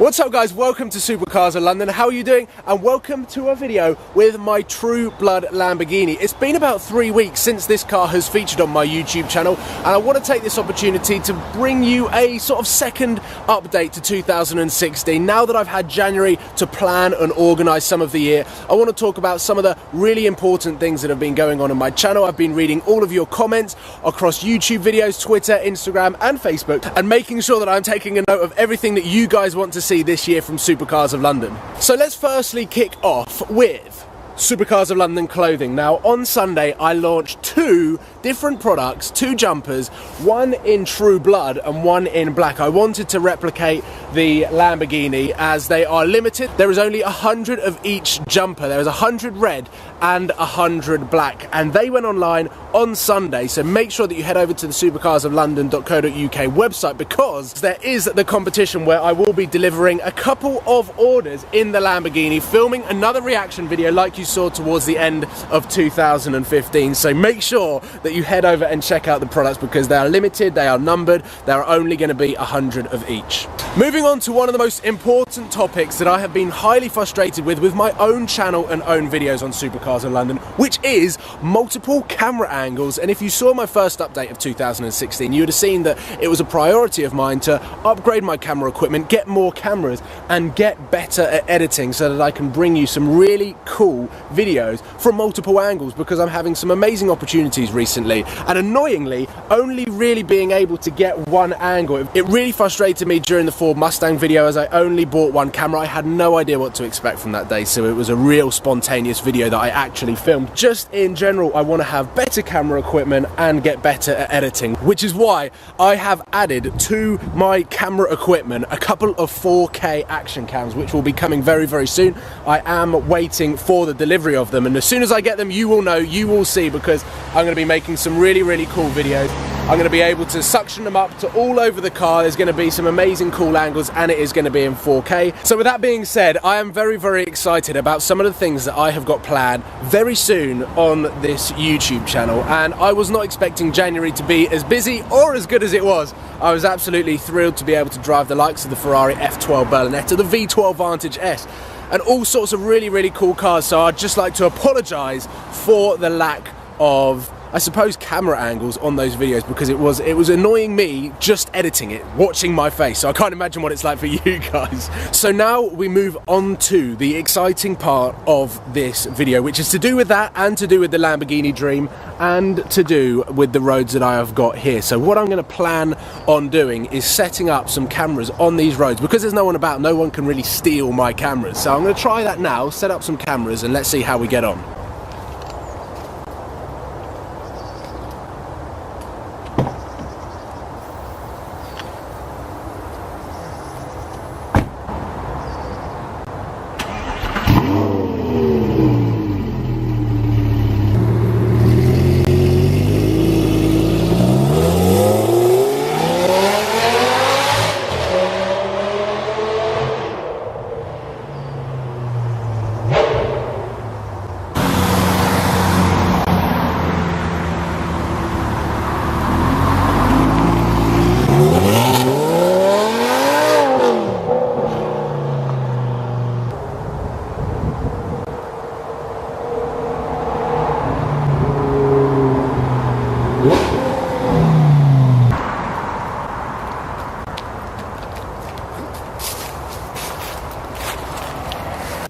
What's up guys, welcome to Supercars of London. How are you doing? And welcome to a video with my True Blood Lamborghini. It's been about 3 weeks since this car has featured on my YouTube channel, and I want to take this opportunity to bring you a sort of second update to 2016. Now that I've had January to plan and organise some of the year, I want to talk about some of the really important things that have been going on my channel. I've been reading all of your comments across YouTube videos, Twitter, Instagram and Facebook, and making sure that I'm taking a note of everything that you guys want to see this year from Supercars of London. So let's firstly kick off with Supercars of London clothing. Now on Sunday I launched two different products, two jumpers, one in True Blood and one in black. I wanted to replicate the Lamborghini as they are limited. There is only 100 of each jumper. There is 100 red and 100 black, and they went online on Sunday, so make sure that you head over to the supercarsoflondon.co.uk website, because there is the competition where I will be delivering a couple of orders in the Lamborghini, filming another reaction video like you saw towards the end of 2015. So make sure that you head over and check out the products, because they are limited, they are numbered, there are only going to be 100 of each. Moving on to one of the most important topics that I have been highly frustrated with my own channel and own videos on Supercars of London, which is multiple camera angles. And if you saw my first update of 2016, you would have seen that it was a priority of mine to upgrade my camera equipment, get more cameras and get better at editing, so that I can bring you some really cool videos from multiple angles, because I'm having some amazing opportunities recently, and annoyingly only really being able to get one angle. It really frustrated me during the Ford Mustang video, as I only bought one camera. I had no idea what to expect from that day, so it was a real spontaneous video that I actually filmed. Just in general, I want to have better camera equipment and get better at editing, which is why I have added to my camera equipment a couple of 4K action cams, which will be coming very soon. I am waiting for the delivery of them, and as soon as I get them, you will know, you will see, because I'm going to be making some really cool videos. I'm going to be able to suction them up to all over the car. There's going to be some amazing cool angles, and it is going to be in 4K. So with that being said, I am very excited about some of the things that I have got planned very soon on this YouTube channel, and I was not expecting January to be as busy or as good as it was. I was absolutely thrilled to be able to drive the likes of the Ferrari F12 Berlinetta, the V12 Vantage S, and all sorts of really cool cars. So I'd just like to apologise for the lack of, I suppose, camera angles on those videos, because it was annoying me just editing it, watching my face. So I can't imagine what it's like for you guys. So now we move on to the exciting part of this video, which is to do with that, and to do with the Lamborghini dream, and to do with the roads that I have got here. So what I'm going to plan on doing is setting up some cameras on these roads, because there's no one about, no one can really steal my cameras. So I'm going to try that now, set up some cameras, and let's see how we get on.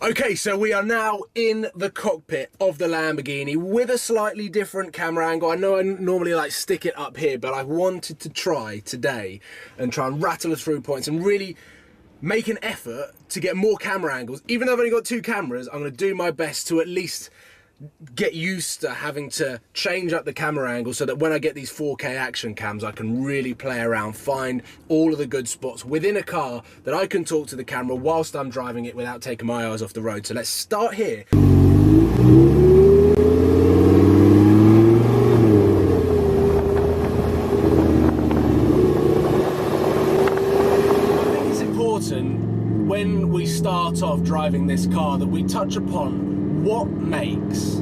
Okay, so we are now in the cockpit of the Lamborghini with a slightly different camera angle. I know I normally like stick it up here, but I wanted to try today and try and rattle through points and really make an effort to get more camera angles. Even though I've only got two cameras, I'm going to do my best to at least get used to having to change up the camera angle, so that when I get these 4K action cams, I can really play around, find all of the good spots within a car that I can talk to the camera whilst I'm driving it without taking my eyes off the road. So let's start here. I think it's important when we start off driving this car that we touch upon what makes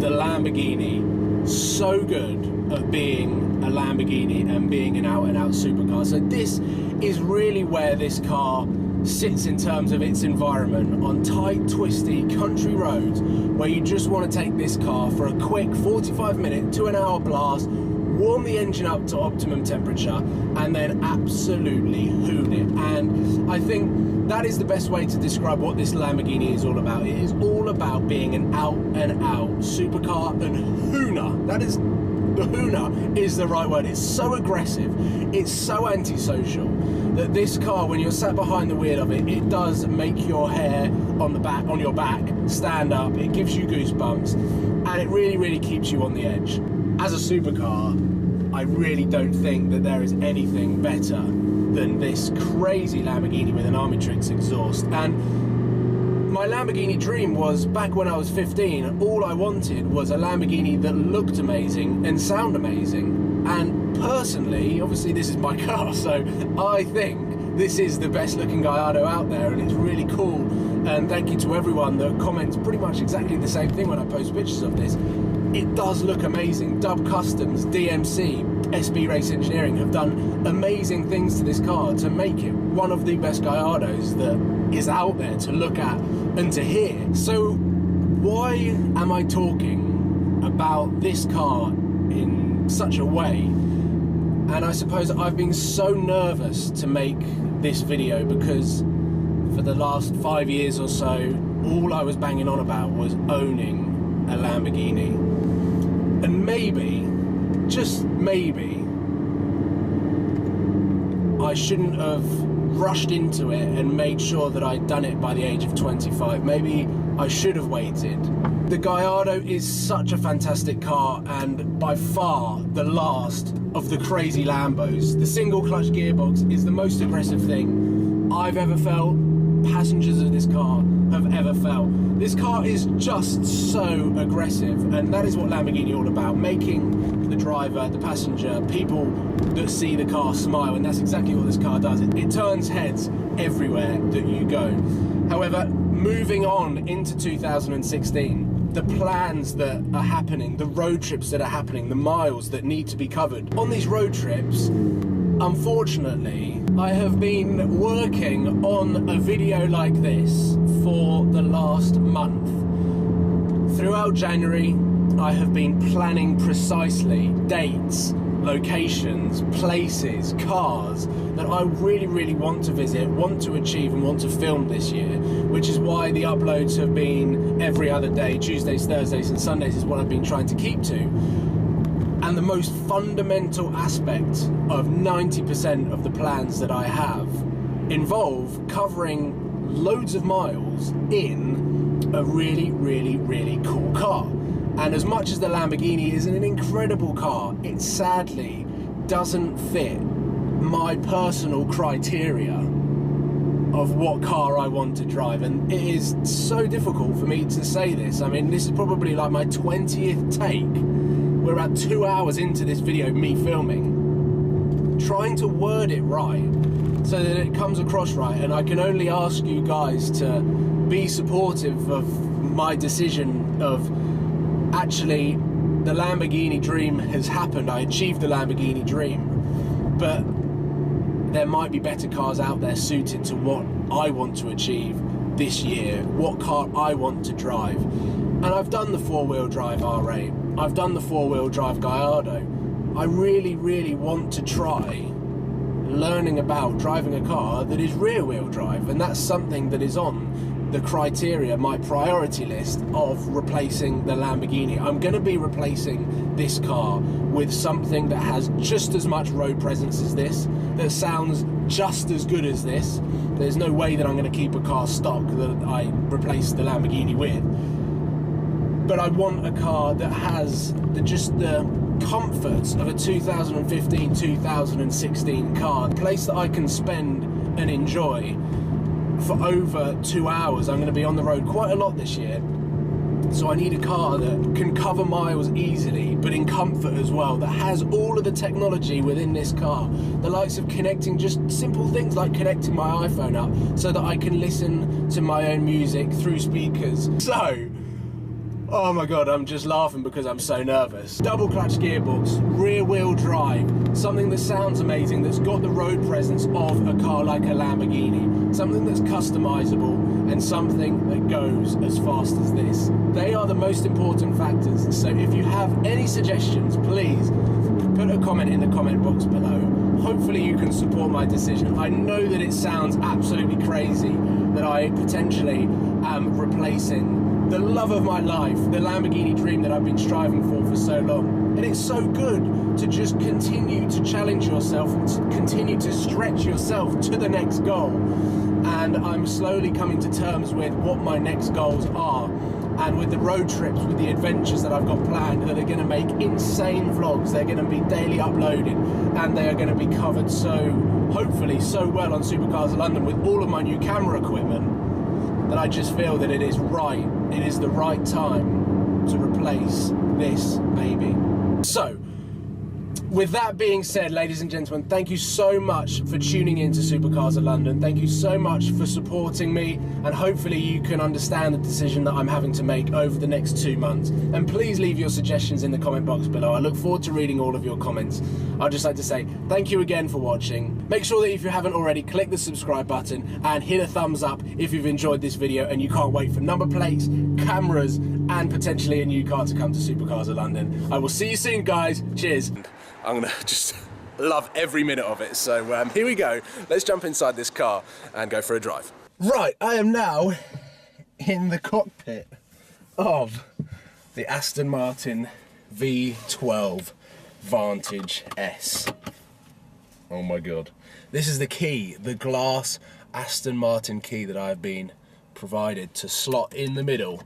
the Lamborghini so good at being a Lamborghini and being an out-and-out supercar. So this is really where this car sits in terms of its environment on tight, twisty country roads where you just want to take this car for a quick 45-minute to an hour blast, warm the engine up to optimum temperature, and then absolutely hoon it. And I think that is the best way to describe what this Lamborghini is all about. It is all about being an out-and-out supercar and hooner. The hooner is the right word. It's so aggressive, it's so antisocial, that this car, when you're sat behind the wheel of it, it does make your hair on your back stand up. It gives you goosebumps, and it really, really keeps you on the edge. As a supercar, I really don't think that there is anything better than this crazy Lamborghini with an Armitrix exhaust. And my Lamborghini dream was, back when I was 15, all I wanted was a Lamborghini that looked amazing and sounded amazing. And personally, obviously this is my car, so I think this is the best looking Gallardo out there, and it's really cool. And thank you to everyone that comments pretty much exactly the same thing when I post pictures of this. It does look amazing. Dub Customs, DMC, SB Race Engineering have done amazing things to this car to make it one of the best Gallardos that is out there to look at and to hear. So why am I talking about this car in such a way? And I suppose I've been so nervous to make this video because for the last 5 years or so, all I was banging on about was owning a Lamborghini. And maybe, just maybe, I shouldn't have rushed into it and made sure that I'd done it by the age of 25. Maybe I should have waited. The Gallardo is such a fantastic car, and by far the last of the crazy Lambos. The single clutch gearbox is the most aggressive thing I've ever felt, passengers of this car have ever felt. This car is just so aggressive, and that is what Lamborghini are all about, making the driver, the passenger, people that see the car smile, and that's exactly what this car does. It turns heads everywhere that you go. However, moving on into 2016, the plans that are happening, the road trips that are happening, the miles that need to be covered. On these road trips, unfortunately, I have been working on a video like this for the last month. Throughout January, I have been planning precisely dates, locations, places, cars that I really, really want to visit, want to achieve, and want to film this year, which is why the uploads have been every other day. Tuesdays, Thursdays, and Sundays is what I've been trying to keep to. And the most fundamental aspect of 90% of the plans that I have involve covering loads of miles in a really, really, really cool car. And as much as the Lamborghini is an incredible car, it sadly doesn't fit my personal criteria of what car I want to drive. And it is so difficult for me to say this. I mean, this is probably like my 20th take. We're about 2 hours into this video, me filming, trying to word it right so that it comes across right. And I can only ask you guys to be supportive of my decision of, actually, the Lamborghini dream has happened. I achieved the Lamborghini dream, but there might be better cars out there suited to what I want to achieve this year, what car I want to drive. And I've done the four-wheel drive R8. I've done the four-wheel drive Gallardo. I really, really want to try learning about driving a car that is rear-wheel drive, and that's something that is on the criteria, my priority list of replacing the Lamborghini. I'm going to be replacing this car with something that has just as much road presence as this, that sounds just as good as this. There's no way that I'm going to keep a car stock that I replace the Lamborghini with. But I want a car that has just the comforts of a 2015, 2016 car. A place that I can spend and enjoy for over 2 hours. I'm going to be on the road quite a lot this year. So I need a car that can cover miles easily, but in comfort as well, that has all of the technology within this car. The likes of connecting, just simple things like connecting my iPhone up so that I can listen to my own music through speakers. So, Oh my god, I'm just laughing because I'm so nervous. Double clutch gearbox, rear wheel drive, something that sounds amazing, that's got the road presence of a car like a Lamborghini, something that's customizable, and something that goes as fast as this. They are the most important factors, so if you have any suggestions, please put a comment in the comment box below. Hopefully you can support my decision. I know that it sounds absolutely crazy that I potentially am replacing the love of my life, the Lamborghini dream that I've been striving for so long. And it's so good to just continue to challenge yourself and to continue to stretch yourself to the next goal. And I'm slowly coming to terms with what my next goals are, and with the road trips, with the adventures that I've got planned that are going to make insane vlogs. They're going to be daily uploaded, and they are going to be covered hopefully so well on Supercars of London with all of my new camera equipment, that I just feel that it is the right time to replace this baby. So, with that being said, ladies and gentlemen, thank you so much for tuning in to Supercars of London. Thank you so much for supporting me, and hopefully you can understand the decision that I'm having to make over the next 2 months. And please leave your suggestions in the comment box below. I look forward to reading all of your comments. I'd just like to say thank you again for watching. Make sure that if you haven't already, click the subscribe button and hit a thumbs up if you've enjoyed this video and you can't wait for number plates, cameras, and potentially a new car to come to Supercars of London. I will see you soon, guys. Cheers. I'm gonna just love every minute of it. So here we go. Let's jump inside this car and go for a drive. Right, I am now in the cockpit of the Aston Martin V12 Vantage S. Oh my god. This is the key, the glass Aston Martin key that I've been provided to slot in the middle